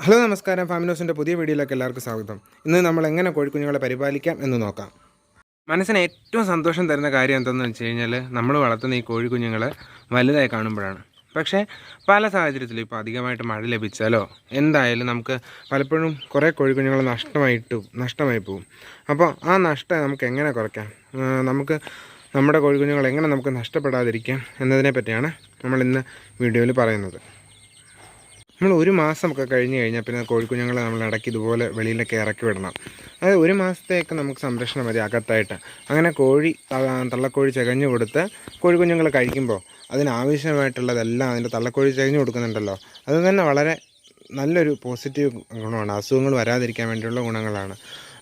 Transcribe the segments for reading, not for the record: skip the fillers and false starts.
Hello നമസ്കാരം, ഫാമിനോസിൻ്റെ പുതിയ വീഡിയോയിലേക്ക് എല്ലാവർക്കും സ്വാഗതം. ഇന്ന് നമ്മൾ എങ്ങനെ കോഴിക്കുഞ്ഞുങ്ങളെ പരിപാലിക്കാം എന്ന് നോക്കാം. മനസ്സിന് ഏറ്റവും സന്തോഷം തരുന്ന കാര്യം എന്തെന്ന് വെച്ച് കഴിഞ്ഞാൽ നമ്മൾ വളർത്തുന്ന ഈ കോഴിക്കുഞ്ഞുങ്ങൾ വലുതായി കാണുമ്പോഴാണ്. പക്ഷേ പല സാഹചര്യത്തിലും ഇപ്പോൾ അധികമായിട്ട് മഴ ലഭിച്ചാലോ എന്തായാലും നമുക്ക് പലപ്പോഴും കുറേ കോഴിക്കുഞ്ഞുങ്ങൾ നഷ്ടമായി പോകും. അപ്പോൾ ആ നഷ്ടം നമുക്ക് എങ്ങനെ കുറയ്ക്കാം, നമുക്ക് നമ്മുടെ കോഴിക്കുഞ്ഞുങ്ങൾ എങ്ങനെ നമുക്ക് നഷ്ടപ്പെടാതിരിക്കാം എന്നതിനെ പറ്റിയാണ് നമ്മൾ ഇന്ന് വീഡിയോയിൽ പറയുന്നത്. നമ്മൾ ഒരു മാസമൊക്കെ കഴിഞ്ഞ് കഴിഞ്ഞാൽ പിന്നെ കോഴിക്കുഞ്ഞുങ്ങളെ നമ്മൾ ഇടയ്ക്ക് ഇതുപോലെ വെളിയിലൊക്കെ ഇറക്കി വിടണം. അതായത് ഒരു മാസത്തേക്ക് നമുക്ക് സംരക്ഷണം മതി അകത്തായിട്ട്. അങ്ങനെ തള്ളക്കോഴി ചകഞ്ഞു കൊടുത്ത് കോഴിക്കുഞ്ഞുങ്ങൾ കഴിക്കുമ്പോൾ അതിനാവശ്യമായിട്ടുള്ളതെല്ലാം അതിൻ്റെ തള്ളക്കോഴി ചകഞ്ഞു കൊടുക്കുന്നുണ്ടല്ലോ, അത് തന്നെ വളരെ നല്ലൊരു പോസിറ്റീവ് ഗുണമാണ്. അസുഖങ്ങൾ വരാതിരിക്കാൻ വേണ്ടിയുള്ള ഗുണങ്ങളാണ്.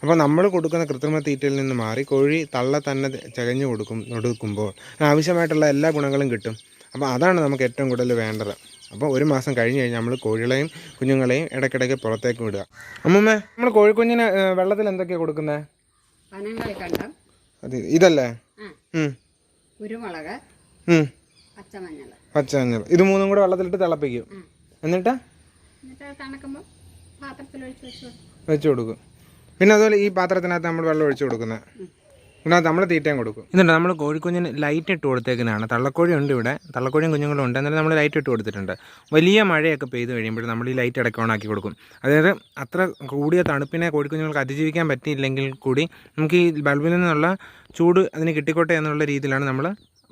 അപ്പോൾ നമ്മൾ കൊടുക്കുന്ന കൃത്രിമ തീറ്റയിൽ നിന്ന് മാറി കോഴി തള്ള തന്നെ ചകഞ്ഞു കൊടുക്കുമ്പോൾ ആവശ്യമായിട്ടുള്ള എല്ലാ ഗുണങ്ങളും കിട്ടും. അപ്പോൾ അതാണ് നമുക്ക് ഏറ്റവും കൂടുതൽ വേണ്ടത്. അപ്പോൾ ഒരു മാസം കഴിഞ്ഞ് കഴിഞ്ഞാൽ നമ്മൾ കോഴികളെയും കുഞ്ഞുങ്ങളെയും ഇടയ്ക്കിടയ്ക്ക് പുറത്തേക്ക് വിടുക. അമ്മമ്മേ, നമ്മൾ കോഴിക്കുഞ്ഞിന് വെള്ളത്തിൽ എന്തൊക്കെയാണ് കൊടുക്കുന്നത്? അത് ഇതല്ലേ? കുരുമുളക്, പച്ചമഞ്ഞൾ, ഇത് മൂന്നും കൂടെ വെള്ളത്തിലിട്ട് തിളപ്പിക്കും. എന്നിട്ട് വെച്ച് കൊടുക്കും. പിന്നെ അതുപോലെ ഈ പാത്രത്തിനകത്ത് നമ്മൾ വെള്ളം ഒഴിച്ച് കൊടുക്കുന്നത്, ഇതിനകത്ത് നമ്മൾ തീറ്റയും കൊടുക്കും. എന്നിട്ട് നമ്മൾ കോഴിക്കുഞ്ഞിന് ലൈറ്റ് ഇട്ട് കൊടുത്തേക്കുന്നതാണ്. തള്ളക്കോഴി ഉണ്ട് ഇവിടെ, തള്ളക്കോഴിയും കുഞ്ഞുങ്ങളും ഉണ്ട്. എന്നാലും നമ്മൾ ലൈറ്റ് ഇട്ട് കൊടുത്തിട്ടുണ്ട്. വലിയ മഴയൊക്കെ പെയ്ത് കഴിയുമ്പോൾ നമ്മൾ ഈ ലൈറ്റ് ഇടയ്ക്ക് ഓണാക്കി കൊടുക്കും. അതായത് അത്ര കൂടിയ തണുപ്പിനെ കോഴിക്കുഞ്ഞുങ്ങൾക്ക് അതിജീവിക്കാൻ പറ്റിയില്ലെങ്കിൽ കൂടി നമുക്ക് ഈ ബൾബിൽ നിന്നുള്ള ചൂട് അതിന് കിട്ടിക്കോട്ടെ എന്നുള്ള രീതിയിലാണ് നമ്മൾ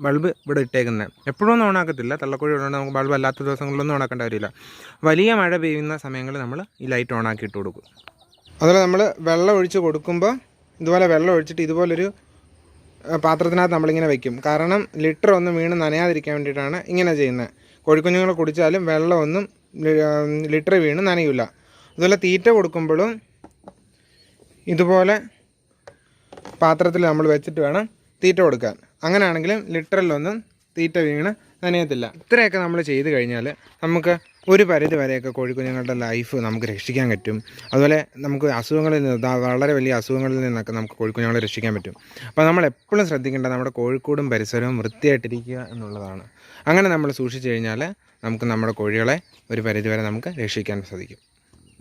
ബൾബ് ഇവിടെ ഇട്ടേക്കുന്നത്. എപ്പോഴും ഒന്നും ഓണാക്കത്തില്ല. തള്ളക്കോഴി ഉള്ളതുകൊണ്ട് നമുക്ക് ബൾബ് അല്ലാത്ത ദിവസങ്ങളിലൊന്നും ഓണാക്കേണ്ട കാര്യമില്ല. വലിയ മഴ പെയ്യുന്ന സമയങ്ങളിൽ നമ്മൾ ഈ ലൈറ്റ് ഓണാക്കി ഇട്ട് കൊടുക്കും. അതുപോലെ നമ്മൾ വെള്ളം ഒഴിച്ച് കൊടുക്കുമ്പോൾ ഇതുപോലെ വെള്ളം ഒഴിച്ചിട്ട് ഇതുപോലൊരു പാത്രത്തിനകത്ത് നമ്മളിങ്ങനെ വയ്ക്കും. കാരണം ലിറ്റർ ഒന്നും വീണ് നനയാതിരിക്കാൻ വേണ്ടിയിട്ടാണ് ഇങ്ങനെ ചെയ്യുന്നത്. കോഴിക്കുഞ്ഞുങ്ങൾ കുടിച്ചാലും വെള്ളമൊന്നും ലിറ്റർ വീണ് നനയില്ല. അതുപോലെ തീറ്റ കൊടുക്കുമ്പോഴും ഇതുപോലെ പാത്രത്തിൽ നമ്മൾ വെച്ചിട്ട് വേണം തീറ്റ കൊടുക്കാൻ. അങ്ങനെയാണെങ്കിലും ലിറ്ററിലൊന്നും തീറ്റ വീണ് നനയത്തില്ല. ഇത്രയൊക്കെ നമ്മൾ ചെയ്ത് കഴിഞ്ഞാൽ നമുക്ക് ഒരു പരിധി വരെയൊക്കെ കോഴിക്കുഞ്ഞുങ്ങളുടെ ലൈഫ് നമുക്ക് രക്ഷിക്കാൻ പറ്റും. അതുപോലെ നമുക്ക് അസുഖങ്ങളിൽ നിന്ന്, വളരെ വലിയ അസുഖങ്ങളിൽ നിന്നൊക്കെ നമുക്ക് കോഴിക്കുഞ്ഞുങ്ങളെ രക്ഷിക്കാൻ പറ്റും. അപ്പോൾ നമ്മൾ എപ്പോഴും ശ്രദ്ധിക്കേണ്ടത് നമ്മുടെ കോഴിക്കൂടും പരിസരവും വൃത്തിയായിട്ടിരിക്കുക എന്നുള്ളതാണ്. അങ്ങനെ നമ്മൾ സൂക്ഷിച്ചു കഴിഞ്ഞാൽ നമുക്ക് നമ്മുടെ കോഴികളെ ഒരു പരിധി വരെ നമുക്ക് രക്ഷിക്കാൻ സാധിക്കും.